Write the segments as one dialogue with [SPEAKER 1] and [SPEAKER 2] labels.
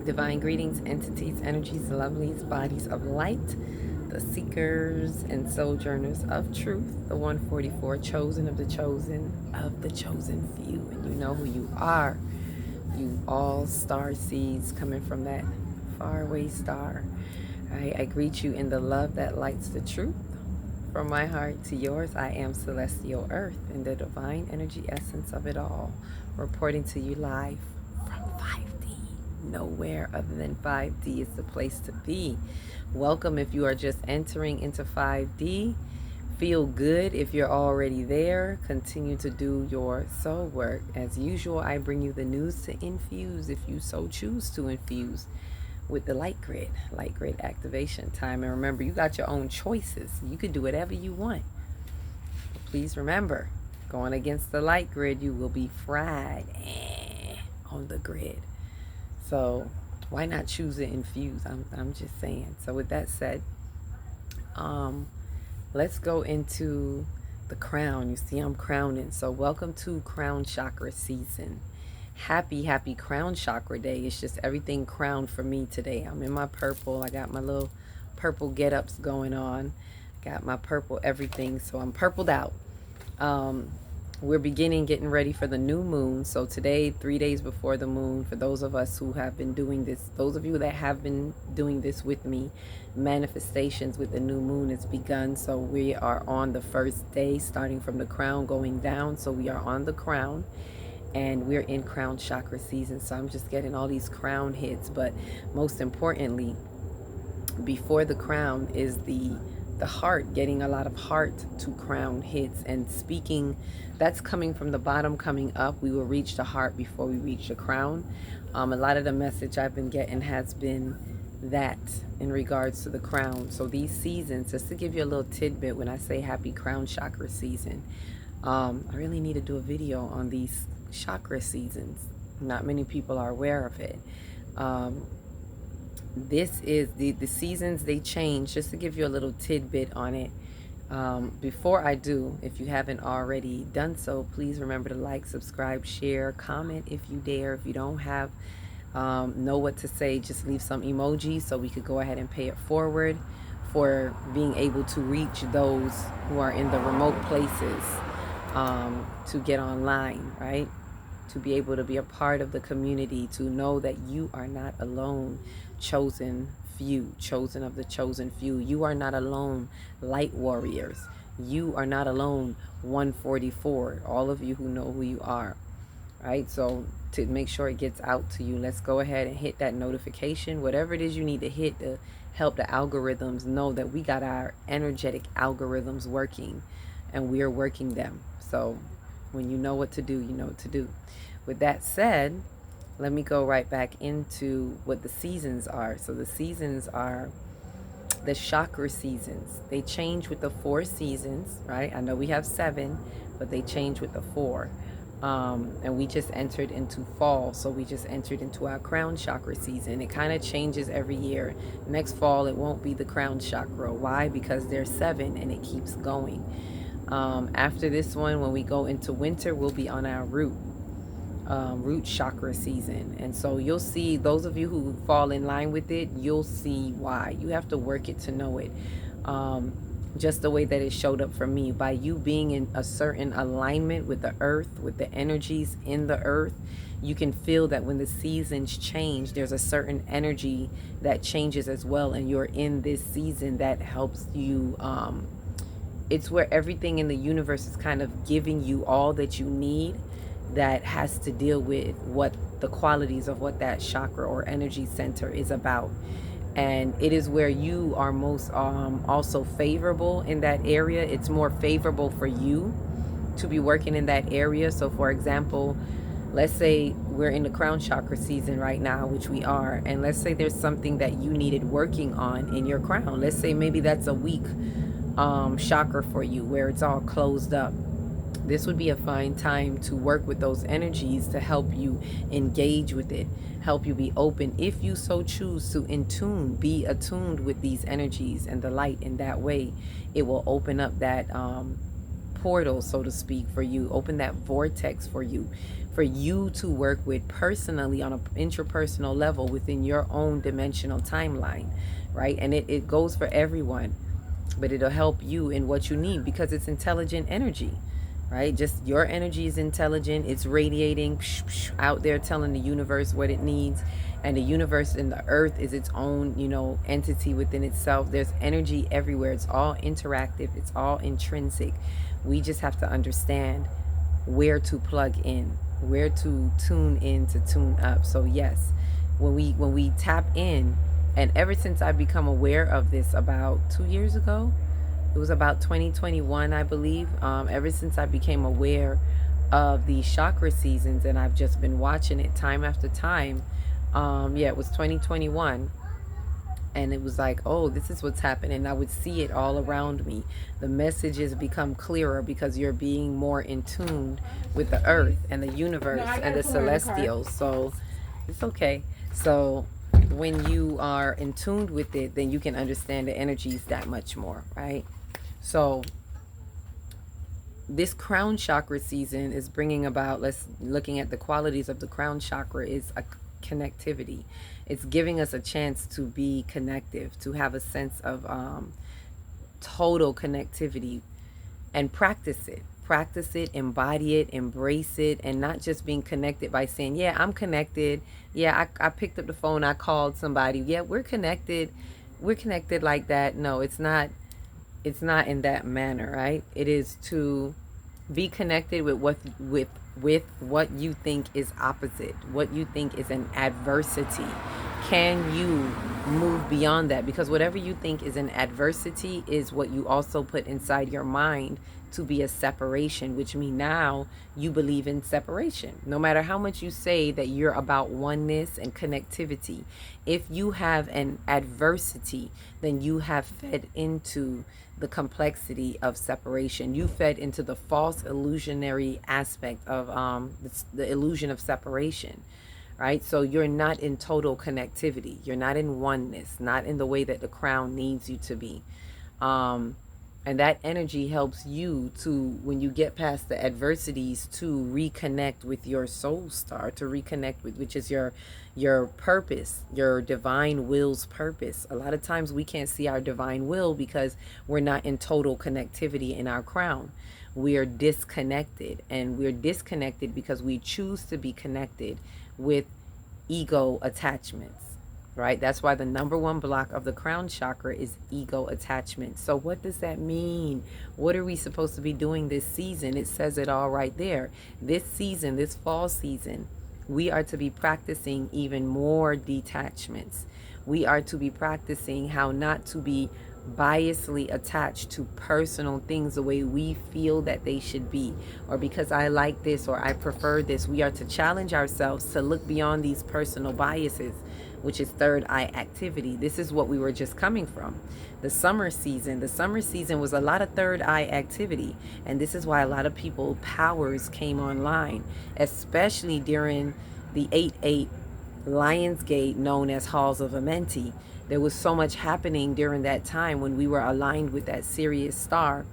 [SPEAKER 1] Divine greetings, entities, energies, lovelies, bodies of light, the seekers and sojourners of truth, the 144 chosen of the chosen few. And you know who you are. You all star seeds coming from that faraway star. I greet you in the love that lights the truth. From my heart to yours, I am Celestial Earth in the divine energy essence of it all, reporting to you live from 5D. Nowhere other than 5D is the place to be. Welcome if you are just entering into 5D. Feel good if you're already there. Continue to do your soul work. As usual, I bring you the news to infuse if you so choose to infuse with the light grid activation time. And remember, you got your own choices. You can do whatever you want. But please remember, going against the light grid, you will be fried on the grid. So why not choose to infuse? I'm just saying. So with that said, let's go into the crown. You see, I'm crowning. So welcome to crown chakra season. Happy crown chakra day. It's just everything crowned for me today. I'm in my purple. I got my little purple get-ups going on. Got my purple everything. So I'm purpled out. We're getting ready for the new moon. So today, 3 days before the moon, for those of us who have been doing this, those of you that have been doing this with me, manifestations with the new moon has begun. So we are on the first day, starting from the crown going down. So we are on the crown. And we're in crown chakra season. So I'm just getting all these crown hits. But most importantly, before the crown is the heart, getting a lot of heart to crown hits. And speaking, that's coming from the bottom coming up. We will reach the heart before we reach the crown. A lot of the message I've been getting has been that in regards to the crown. So these seasons, just to give you a little tidbit, when I say happy crown chakra season, I really need to do a video on these chakra seasons. Not many people are aware of it. This is the seasons, they change. Just to give you a little tidbit on it, before I do, if you haven't already done so, please remember to like, subscribe, share, comment if you dare. If you don't have know what to say, just leave some emojis so we could go ahead and pay it forward for being able to reach those who are in the remote places, to get online, right? To be able to be a part of the community, to know that you are not alone, chosen few, chosen of the chosen few. You are not alone, light warriors. You are not alone, 144. All of you who know who you are, right? So to make sure it gets out to you, let's go ahead and hit that notification, whatever it is you need to hit to help the algorithms know that we got our energetic algorithms working, and we are working them. So when you know what to do, you know what to do. With that said, let me go right back into what the seasons are. So the seasons are the chakra seasons. They change with the 4 seasons, right? I know we have 7, but they change with the 4. And we just entered into fall. So we just entered into our crown chakra season. It kind of changes every year. Next fall, it won't be the crown chakra. Why? Because there's 7 and it keeps going. After this one, when we go into winter, we'll be on our root chakra season. And so you'll see, those of you who fall in line with it, you'll see why. You have to work it to know it. Just the way that it showed up for me, by you being in a certain alignment with the earth, with the energies in the earth, you can feel that when the seasons change, there's a certain energy that changes as well. And you're in this season that helps you, it's where everything in the universe is kind of giving you all that you need, that has to deal with what the qualities of what that chakra or energy center is about. And it is where you are most also favorable in that area. It's more favorable for you to be working in that area. So for example, let's say we're in the crown chakra season right now, which we are, and let's say there's something that you needed working on in your crown. Let's say maybe that's a weak chakra for you, where it's all closed up. This would be a fine time to work with those energies to help you engage with it, help you be open, if you so choose to be attuned with these energies and the light. In that way, it will open up that portal, so to speak, for you, open that vortex for you to work with personally on an intrapersonal level within your own dimensional timeline, right? And it goes for everyone, but it'll help you in what you need because it's intelligent energy, right? Just your energy is intelligent. It's radiating out there, telling the universe what it needs. And the universe and the earth is its own, entity within itself. There's energy everywhere. It's all interactive. It's all intrinsic. We just have to understand where to plug in, where to tune in to tune up. So yes, when we tap in, and ever since I've become aware of this about 2 years ago, it was about 2021, I believe. Ever since I became aware of the chakra seasons, and I've just been watching it time after time. It was 2021. And it was like, oh, this is what's happening. I would see it all around me. The messages become clearer because you're being more in tune with the earth and the universe and the celestials. So it's okay. So when you are in tune with it, then you can understand the energies that much more, right? So this crown chakra season is bringing about, looking at the qualities of the crown chakra, is a connectivity. It's giving us a chance to be connective, to have a sense of total connectivity, and practice it, embody it, embrace it, and not just being connected by saying, yeah, I'm connected. Yeah, I picked up the phone, I called somebody. Yeah, we're connected like that. No, it's not in that manner, right? It is to be connected with what you think is opposite, what you think is an adversity. Can you move beyond that? Because whatever you think is an adversity is what you also put inside your mind to be a separation, which means now you believe in separation. No matter how much you say that you're about oneness and connectivity, if you have an adversity, then you have fed into the complexity of separation. You fed into the false illusionary aspect of the illusion of separation, right? So you're not in total connectivity. You're not in oneness, not in the way that the crown needs you to be. And that energy helps you to, when you get past the adversities, to reconnect with your soul star, to reconnect with, which is your purpose, your divine will's purpose. A lot of times we can't see our divine will because we're not in total connectivity in our crown. We are disconnected, and we're disconnected because we choose to be connected with ego attachments. Right? That's why the number one block of the crown chakra is ego attachment. So what does that mean? What are we supposed to be doing this season? It says it all right there. This season, this fall season, we are to be practicing even more detachments. We are to be practicing how not to be biasly attached to personal things the way we feel that they should be, or because I like this or I prefer this. We are to challenge ourselves to look beyond these personal biases, which is third eye activity. This is what we were just coming from. The summer season was a lot of third eye activity. And this is why a lot of people powers came online, especially during the 8/8 Lionsgate, known as Halls of Amenti. There was so much happening during that time when we were aligned with that Sirius star.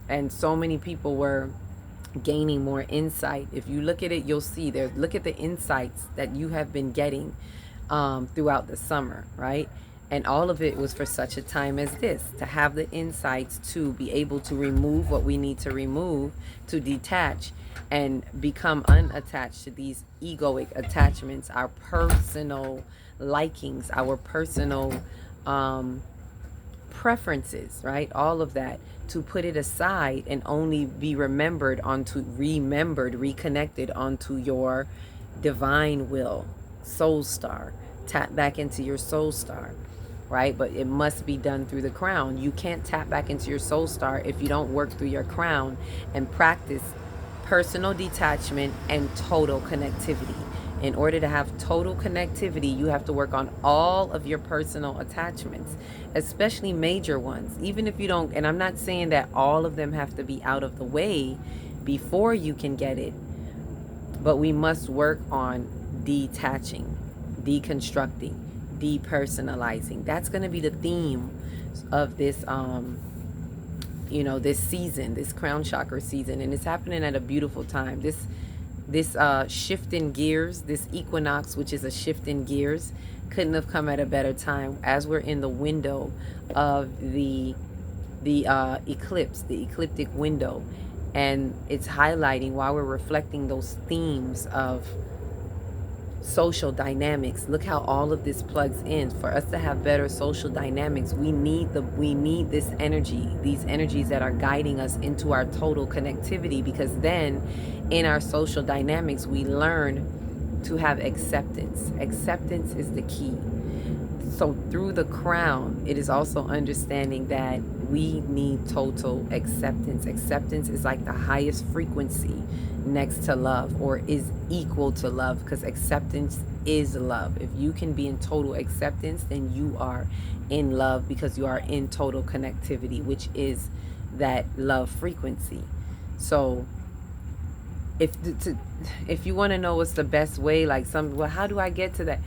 [SPEAKER 1] And so many people were gaining more insight. If you look at it, you'll see there. Look at the insights that you have been getting throughout the summer, right? And all of it was for such a time as this, to have the insights to be able to remove what we need to remove, to detach and become unattached to these egoic attachments, our personal likings, our personal preferences, right? All of that, to put it aside and only be reconnected onto your divine will, soul star. Tap back into your soul star, right? But it must be done through the crown. You can't tap back into your soul star if you don't work through your crown and practice personal detachment and total connectivity. In order to have total connectivity, you have to work on all of your personal attachments, especially major ones. Even if you don't, and I'm not saying that all of them have to be out of the way before you can get it, but we must work on detaching, deconstructing, depersonalizing. That's going to be the theme of this you know, this season, this crown chakra season, and it's happening at a beautiful time. This shift in gears, this equinox, which is a shift in gears, couldn't have come at a better time, as we're in the window of the eclipse, the ecliptic window, and it's highlighting, while we're reflecting those themes of social dynamics. Look how all of this plugs in. For us to have better social dynamics, we need this energy, these energies that are guiding us into our total connectivity, because then in our social dynamics we learn to have acceptance. Acceptance is the key. So through the crown, it is also understanding that we need total acceptance. Acceptance is like the highest frequency next to love, or is equal to love, because acceptance is love. If you can be in total acceptance, then you are in love, because you are in total connectivity, which is that love frequency. So if you want to know what's the best way, like well, how do I get to that?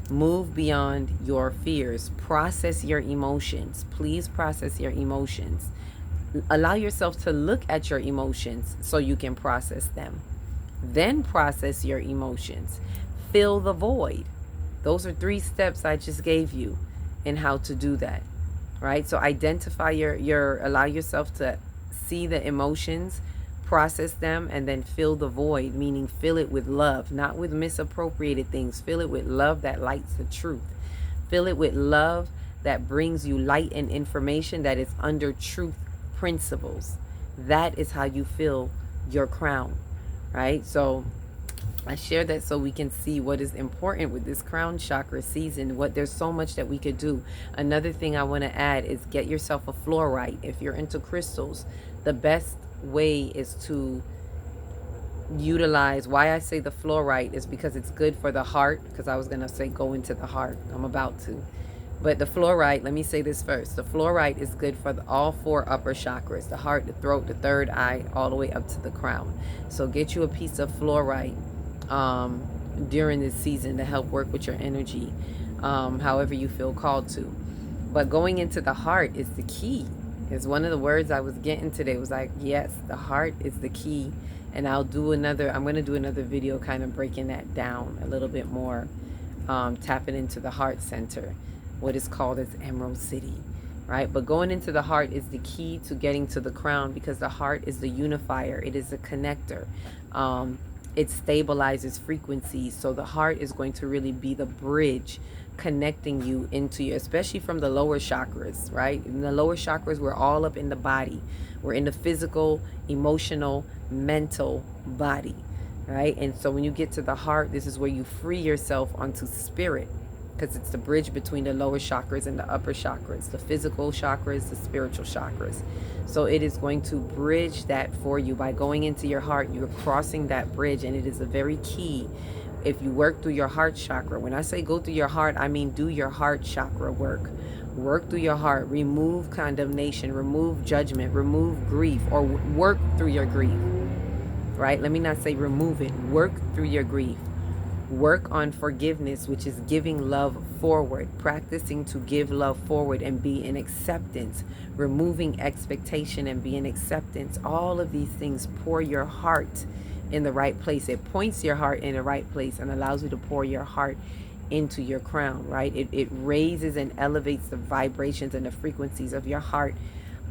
[SPEAKER 1] Move beyond your fears. Process your emotions. Please process your emotions. Allow yourself to look at your emotions so you can process them. Then process your emotions. Fill the void. Those are 3 steps I just gave you in how to do that, right? So identify allow yourself to see the emotions, process them, and then fill the void, meaning fill it with love, not with misappropriated things. Fill it with love that lights the truth. Fill it with love that brings you light and information that is under truth principles. That is how you fill your crown, right? So I share that so we can see what is important with this crown chakra season. There's so much that we could do. Another thing I want to add is get yourself a fluorite. If you're into crystals, the best way is to utilize, why I say the fluorite is because it's good for the heart, because I was going to say go into the heart, I'm about to, but the fluorite, let me say this first, the fluorite is good for all 4 upper chakras, the heart, the throat, the third eye, all the way up to the crown. So get you a piece of fluorite during this season to help work with your energy, however you feel called to. But going into the heart is the key. Is one of the words I was getting today, was like, yes, the heart is the key. And I'm going to do another video kind of breaking that down a little bit more, tapping into the heart center, what is called as Emerald City, right? But going into the heart is the key to getting to the crown, because the heart is the unifier. It is a connector. It stabilizes frequencies. So the heart is going to really be the bridge connecting you into your, especially from the lower chakras, right? In the lower chakras, we're all up in the body. We're in the physical, emotional, mental body, right? And so when you get to the heart, this is where you free yourself onto spirit, because it's the bridge between the lower chakras and the upper chakras, the physical chakras, the spiritual chakras. So it is going to bridge that for you. By going into your heart, you're crossing that bridge, and it is a very key. If you work through your heart chakra, when I say go through your heart, I mean do your heart chakra work. Work through your heart. Remove condemnation, remove judgment, remove grief, or work through your grief, right? Let me not say remove it. Work through your grief. Work on forgiveness, which is giving love forward, practicing to give love forward and be in acceptance, removing expectation and be in acceptance. All of these things pour your heart in the right place. It points your heart in the right place and allows you to pour your heart into your crown, right? It raises and elevates the vibrations and the frequencies of your heart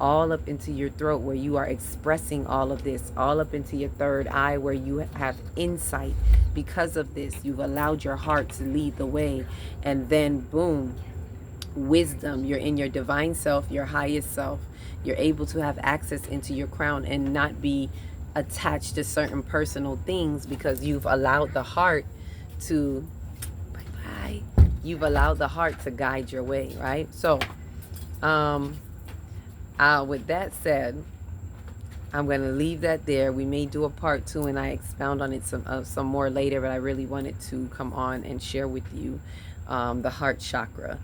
[SPEAKER 1] all up into your throat, where you are expressing all of this, all up into your third eye, where you have insight. Because of this, you've allowed your heart to lead the way, and then boom, wisdom. You're in your divine self, your highest self. You're able to have access into your crown and not be attached to certain personal things, because you've allowed the heart to you've allowed the heart to guide your way, right? So with that said, I'm going to leave that there. We may do a part 2 and I expound on it some more later, but I really wanted to come on and share with you the heart chakra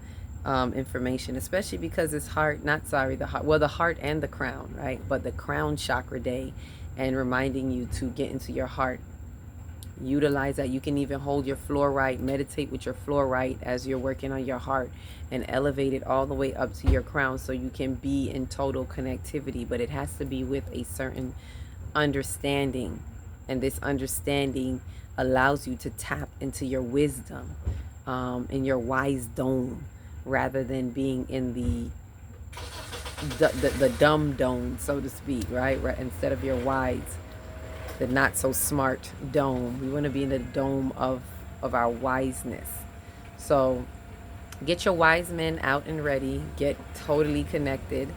[SPEAKER 1] information, especially because it's the heart and the crown, right? But the crown chakra day, and reminding you to get into your heart. Utilize that. You can even hold your fluorite, meditate with your fluorite as you're working on your heart, and elevate it all the way up to your crown so you can be in total connectivity. But it has to be with a certain understanding, and this understanding allows you to tap into your wisdom, in your wise dome, rather than being in the dumb dome, so to speak, right? Instead of your wise, the not so smart dome. We want to be in the dome of our wiseness. So get your wise men out and ready. Get totally connected.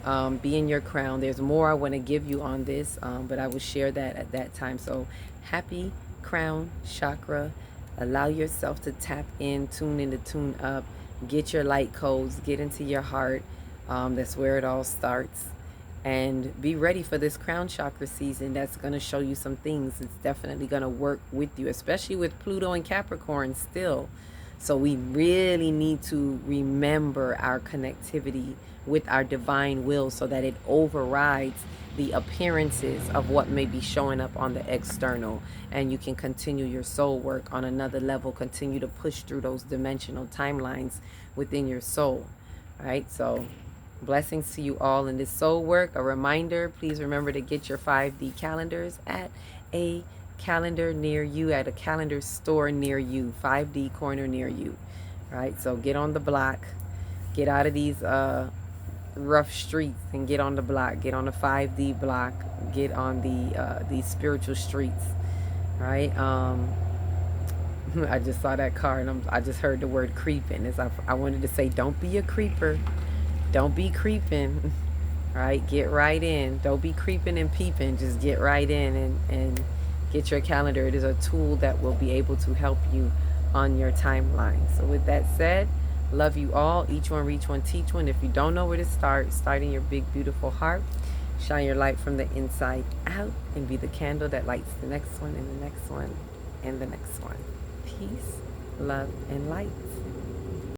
[SPEAKER 1] Be in your crown. There's more I want to give you on this, but I will share that at that time. So happy crown chakra. Allow yourself to tap in, tune in, to tune up. Get your light codes. Get into your heart. That's where it all starts. And be ready for this crown chakra season. That's going to show you some things. It's definitely going to work with you, especially with Pluto and Capricorn still. So we really need to remember our connectivity with our divine will so that it overrides the appearances of what may be showing up on the external, and you can continue your soul work on another level, continue to push through those dimensional timelines within your soul. All right, so blessings to you all in this soul work. A reminder, please remember to get your 5D calendars at a calendar near you, at a calendar store near you, 5D corner near you. Right, so get on the block, get out of these rough streets and get on the block, get on the 5D block, get on these spiritual streets. Right, I just saw that car and I just heard the word creeping. I wanted to say, don't be a creeper. Don't be creeping, right? Get right in. Don't be creeping and peeping. Just get right in and get your calendar. It is a tool that will be able to help you on your timeline. So with that said, love you all. Each one, reach one, teach one. If you don't know where to start in your big, beautiful heart. Shine your light from the inside out and be the candle that lights the next one and the next one and the next one. Peace, love, and light.